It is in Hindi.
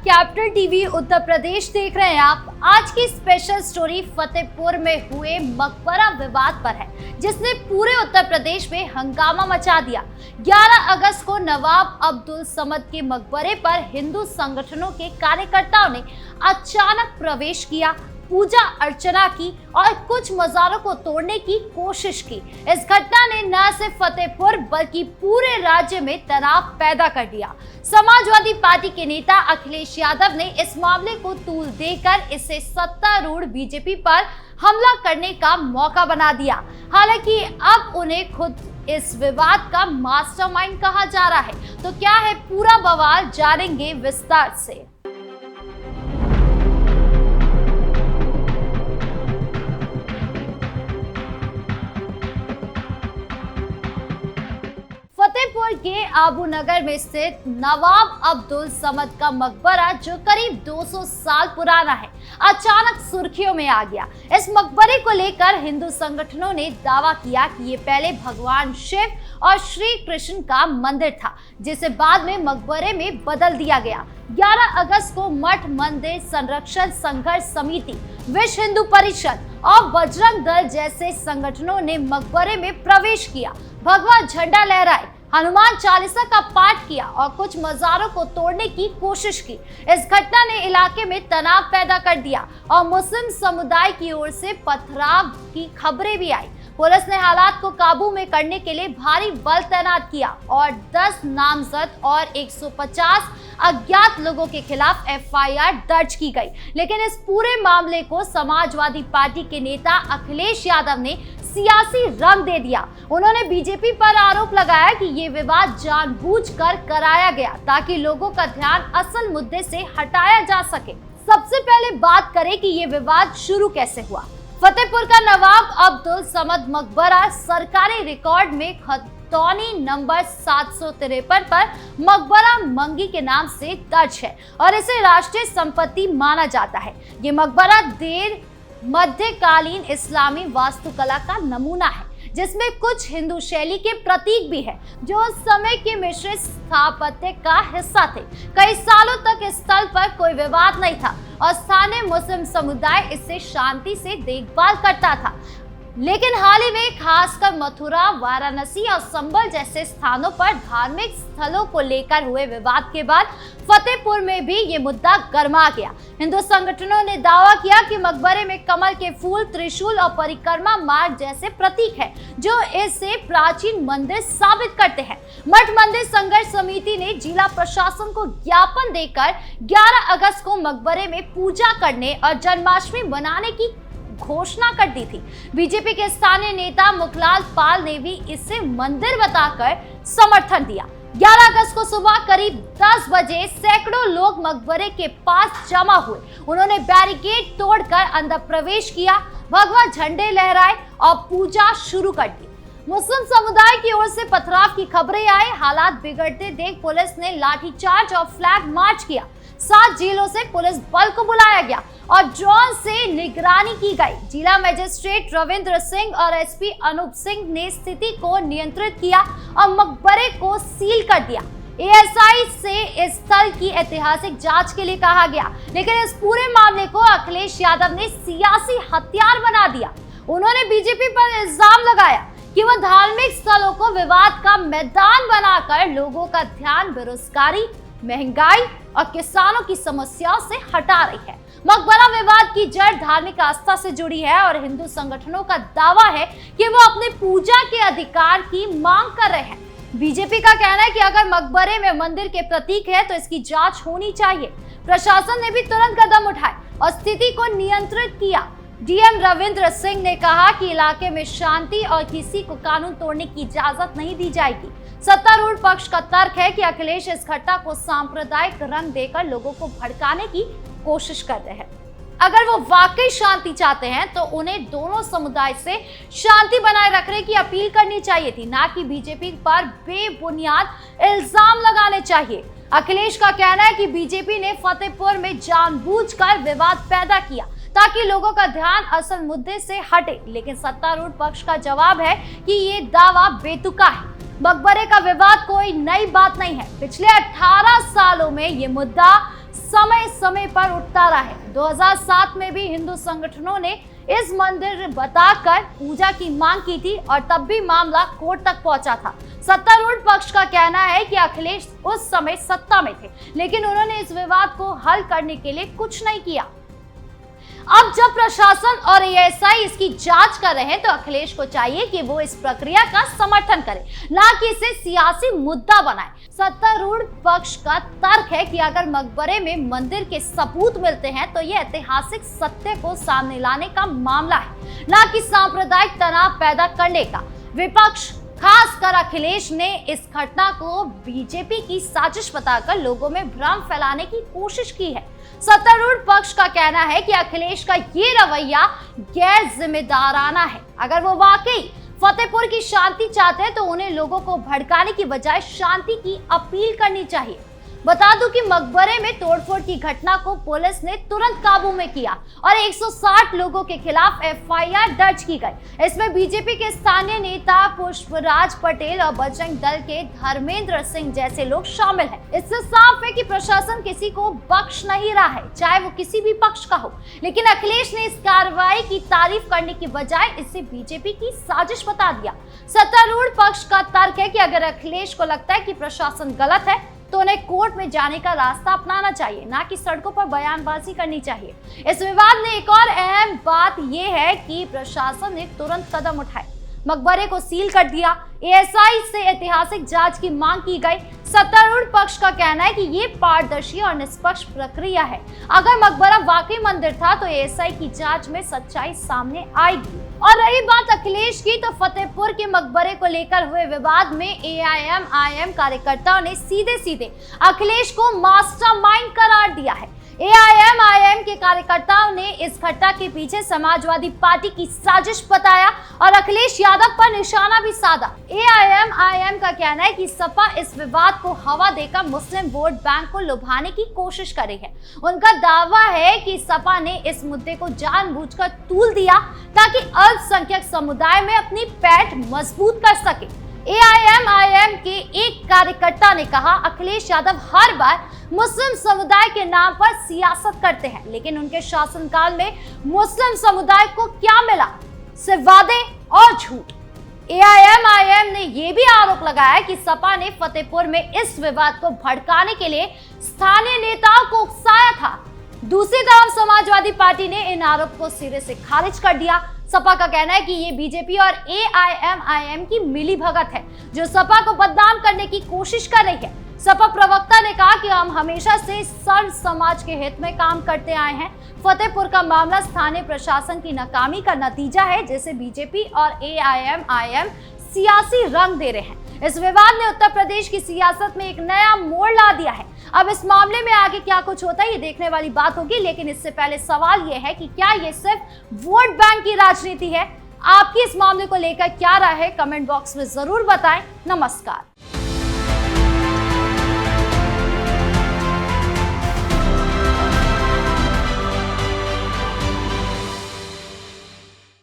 कैपिटल टीवी उत्तर प्रदेश देख रहे हैं आप। आज की स्पेशल स्टोरी फतेहपुर में हुए मकबरा विवाद पर है, जिसने पूरे उत्तर प्रदेश में हंगामा मचा दिया। 11 अगस्त को नवाब अब्दुल समद के मकबरे पर हिंदू संगठनों के कार्यकर्ताओं ने अचानक प्रवेश किया, पूजा अर्चना की और कुछ मज़ारों को तोड़ने की कोशिश की। इस घटना ने न सिर्फ फतेहपुर बल्कि पूरे राज्य में तनाव पैदा कर दिया। समाजवादी पार्टी के नेता अखिलेश यादव ने इस मामले को तूल देकर इसे सत्तारूढ़ बीजेपी पर हमला करने का मौका बना दिया। हालांकि अब उन्हें खुद इस विवाद का मास्टरमाइंड कहा जा रहा है। तो क्या है पूरा बवाल, जानेंगे विस्तार से। फतेहपुर के आबू नगर में स्थित नवाब अब्दुल समद का मकबरा, जो करीब 200 साल पुराना है, अचानक सुर्खियों में आ गया। इस मकबरे को लेकर हिंदू संगठनों ने दावा किया कि ये पहले भगवान शिव और श्री कृष्ण का मंदिर था, जिसे बाद में मकबरे में बदल दिया गया। 11 अगस्त को मठ मंदिर संरक्षण संघर्ष समिति, विश्व हिंदू परिषद और बजरंग दल जैसे संगठनों ने मकबरे में प्रवेश किया, भगवा झंडा लहराए, हनुमान चालीसा का पाठ किया और कुछ मज़ारों को तोड़ने की कोशिश की। इस घटना ने इलाके में तनाव पैदा कर दिया और मुस्लिम समुदाय की ओर से पथराव की खबरें भी आई। पुलिस ने हालात को काबू में करने के लिए भारी बल तैनात किया और 10 नामजद और 150 अज्ञात लोगों के खिलाफ एफआईआर दर्ज की गई। लेकिन इस पूरे मामले को समाजवादी पार्टी के नेता अखिलेश यादव ने सियासी रंग दे दिया। उन्होंने बीजेपी पर आरोप लगाया कि ये विवाद जानबूझकर कराया गया ताकि लोगों का ध्यान असल मुद्दे से हटाया जा सके। सबसे पहले बात करें कि ये विवाद शुरू कैसे हुआ। फतेहपुर का नवाब अब्दुल समद मकबरा सरकारी रिकॉर्ड में खतौनी नंबर 753 पर मकबरा मंगी के नाम से दर्ज है और इसे राष्ट्रीय संपत्ति माना जाता है। ये मकबरा देर मध्यकालीन इस्लामी वास्तुकला का नमूना है, जिसमें कुछ हिंदू शैली के प्रतीक भी है, जो उस समय के मिश्रित स्थापत्य का हिस्सा थे। कई सालों तक इस स्थल पर कोई विवाद नहीं था और स्थानीय मुस्लिम समुदाय इससे शांति से देखभाल करता था। लेकिन हाल ही में खासकर मथुरा, वाराणसी और संभल जैसे स्थानों पर धार्मिक स्थलों को लेकर हुए विवाद के बाद फतेहपुर में भी ये मुद्दा गर्मा गया। हिंदू संगठनों ने दावा किया कि मकबरे में कमल के फूल, त्रिशूल और परिक्रमा मार्ग जैसे प्रतीक है, जो इसे प्राचीन मंदिर साबित करते हैं। मठ मंदिर संघर्ष समिति ने जिला प्रशासन को ज्ञापन देकर 11 अगस्त को मकबरे में पूजा करने और जन्माष्टमी मनाने की घोषणा कर दी थी। बीजेपी के स्थानीय नेता मुखलाल पाल ने भी इसे मंदिर बताकर समर्थन दिया। 11 अगस्त को सुबह करीब 10 बजे सैकड़ों लोग मकबरे के पास जमा हुए। उन्होंने बैरिकेड तोड़कर अंदर प्रवेश किया, भगवा झंडे लहराए और पूजा शुरू कर दी। मुस्लिम समुदाय की ओर से पथराव की खबरें आई। हालात बिगड़ते देख पुलिस ने लाठीचार्ज और फ्लैग मार्च किया। 7 जिलों से पुलिस बल को बुलाया गया और ड्रोन से निगरानी की गई। जिला मजिस्ट्रेट रविंद्र सिंह और एसपी अनूप सिंह ने स्थिति को नियंत्रित किया और मकबरे को सील कर दिया। एएसआई से इस स्थल की ऐतिहासिक जांच के लिए कहा गया, लेकिन इस पूरे मामले को अखिलेश यादव ने सियासी हथियार बना दिया। उन्होंने बीजेपी पर इल्जाम लगाया कि वह धार्मिक स्थलों को विवाद का मैदान बनाकर लोगों का ध्यान बेरोजगारी, महंगाई और किसानों की समस्याओं से हटा रही है। मकबरा विवाद की जड़ धार्मिक आस्था से जुड़ी है और हिंदू संगठनों का दावा है कि वो अपने पूजा के अधिकार की मांग कर रहे हैं। बीजेपी का कहना है कि अगर मकबरे में मंदिर के प्रतीक है तो इसकी जांच होनी चाहिए। प्रशासन ने भी तुरंत कदम उठाए और स्थिति को नियंत्रित किया। डीएम रविंद्र सिंह ने कहा कि इलाके में शांति और किसी को कानून तोड़ने की इजाजत नहीं दी जाएगी। सत्तारूढ़ पक्ष का तर्क है कि अखिलेश इस घटना को सांप्रदायिक रंग देकर लोगों को भड़काने की कोशिश कर रहे हैं। अगर वो वाकई शांति चाहते हैं तो उन्हें दोनों समुदाय से शांति बनाए रखने की अपील करनी चाहिए थी, ना कि बीजेपी पर बेबुनियाद इल्जाम लगाने चाहिए। अखिलेश का कहना है कि बीजेपी ने फतेहपुर में जानबूझकर विवाद पैदा किया ताकि लोगों का ध्यान असल मुद्दे से हटे, लेकिन सत्तारूढ़ पक्ष का जवाब है कि ये दावा बेतुका है। मकबरे का विवाद कोई नई बात नहीं है। पिछले 18 सालों में ये मुद्दा समय समय पर उठता रहा है। 2007 में भी हिंदू संगठनों ने इस मंदिर बताकर पूजा की मांग की थी और तब भी मामला कोर्ट तक पहुंचा था। सत्तारूढ़ पक्ष का कहना है कि अखिलेश उस समय सत्ता में थे, लेकिन उन्होंने इस विवाद को हल करने के लिए कुछ नहीं किया। अब जब प्रशासन और एएसआई इसकी जांच कर रहे हैं तो अखिलेश को चाहिए कि वो इस प्रक्रिया का समर्थन करे, ना कि इसे सियासी मुद्दा बनाए। सत्तारूढ़ पक्ष का तर्क है कि अगर मकबरे में मंदिर के सबूत मिलते हैं तो ये ऐतिहासिक सत्य को सामने लाने का मामला है, ना कि सांप्रदायिक तनाव पैदा करने का। विपक्ष खासकर अखिलेश ने इस घटना को बीजेपी की साजिश बताकर लोगों में भ्रम फैलाने की कोशिश की है। सत्तारूढ़ पक्ष का कहना है कि अखिलेश का ये रवैया गैर जिम्मेदाराना है। अगर वो वाकई फतेहपुर की शांति चाहते हैं तो उन्हें लोगों को भड़काने की बजाय शांति की अपील करनी चाहिए। बता दूं कि मकबरे में तोड़फोड़ की घटना को पुलिस ने तुरंत काबू में किया और 160 लोगों के खिलाफ एफआईआर दर्ज की गई। इसमें बीजेपी के स्थानीय नेता पुष्पराज पटेल और बजरंग दल के धर्मेंद्र सिंह जैसे लोग शामिल हैं। इससे साफ है कि प्रशासन किसी को बख्श नहीं रहा है, चाहे वो किसी भी पक्ष का हो। लेकिन अखिलेश ने इस कार्रवाई की तारीफ करने की बजाय इसे बीजेपी की साजिश बता दिया। सत्तारूढ़ पक्ष का तर्क है कि अगर अखिलेश को लगता है कि प्रशासन गलत है तो उन्हें कोर्ट में जाने का रास्ता अपनाना चाहिए, ना कि सड़कों पर बयानबाजी करनी चाहिए। इस विवाद में एक और अहम बात यह है कि प्रशासन ने तुरंत कदम उठाए, मकबरे को सील कर दिया, एएसआई से ऐतिहासिक जांच की मांग की गई। सत्तारूढ़ पक्ष का कहना है कि ये पारदर्शी और निष्पक्ष प्रक्रिया है। अगर मकबरा वाकई मंदिर था तो एएसआई की जांच में सच्चाई सामने आएगी। और रही बात अखिलेश की, तो फतेहपुर के मकबरे को लेकर हुए विवाद में एआईएमआईएम कार्यकर्ताओं ने सीधे सीधे अखिलेश को मास्टरमाइंड करार दिया है। एआईएमआईएम के कार्यकर्ताओं ने इस घटना के पीछे समाजवादी पार्टी की साजिश बताया और अखिलेश यादव पर निशाना भी साधा। एआईएमआईएम का कहना है कि सपा इस विवाद को हवा देकर मुस्लिम वोट बैंक को लुभाने की कोशिश कर रही है। उनका दावा है कि सपा ने इस मुद्दे को जानबूझकर तूल दिया ताकि अल्पसंख्यक समुदाय में अपनी पैठ मजबूत कर सके। एआईएमआईएम के एक कार्यकर्ता ने कहा, अखिलेश यादव हर बार मुस्लिम समुदाय के नाम पर सियासत करते हैं, लेकिन उनके शासनकाल में मुस्लिम समुदाय को क्या मिला? सिर्फ वादे और झूठ। एआईएमआईएम ने यह भी आरोप लगाया कि सपा ने फतेहपुर में इस विवाद को भड़काने के लिए स्थानीय नेताओं को उकसाया था। दूसरी तरफ समाजवादी पार्टी ने इन आरोप को सिरे से खारिज कर दिया। सपा का कहना है कि ये बीजेपी और एआईएमआईएम की मिलीभगत है जो सपा को बदनाम करने की कोशिश कर रही है। सपा प्रवक्ता ने कहा कि हम हमेशा से सर्व समाज के हित में काम करते आए हैं। फतेहपुर का मामला स्थानीय प्रशासन की नाकामी का नतीजा है, जिसे बीजेपी और एआईएमआईएम सियासी रंग दे रहे हैं। इस विवाद ने उत्तर प्रदेश की सियासत में एक नया मोड़ ला दिया है। अब इस मामले में आगे क्या कुछ होता है ये देखने वाली बात होगी, लेकिन इससे पहले सवाल ये है कि क्या ये सिर्फ वोट बैंक की राजनीति है? आपकी इस मामले को लेकर क्या राय है? कमेंट बॉक्स में जरूर बताएं। नमस्कार।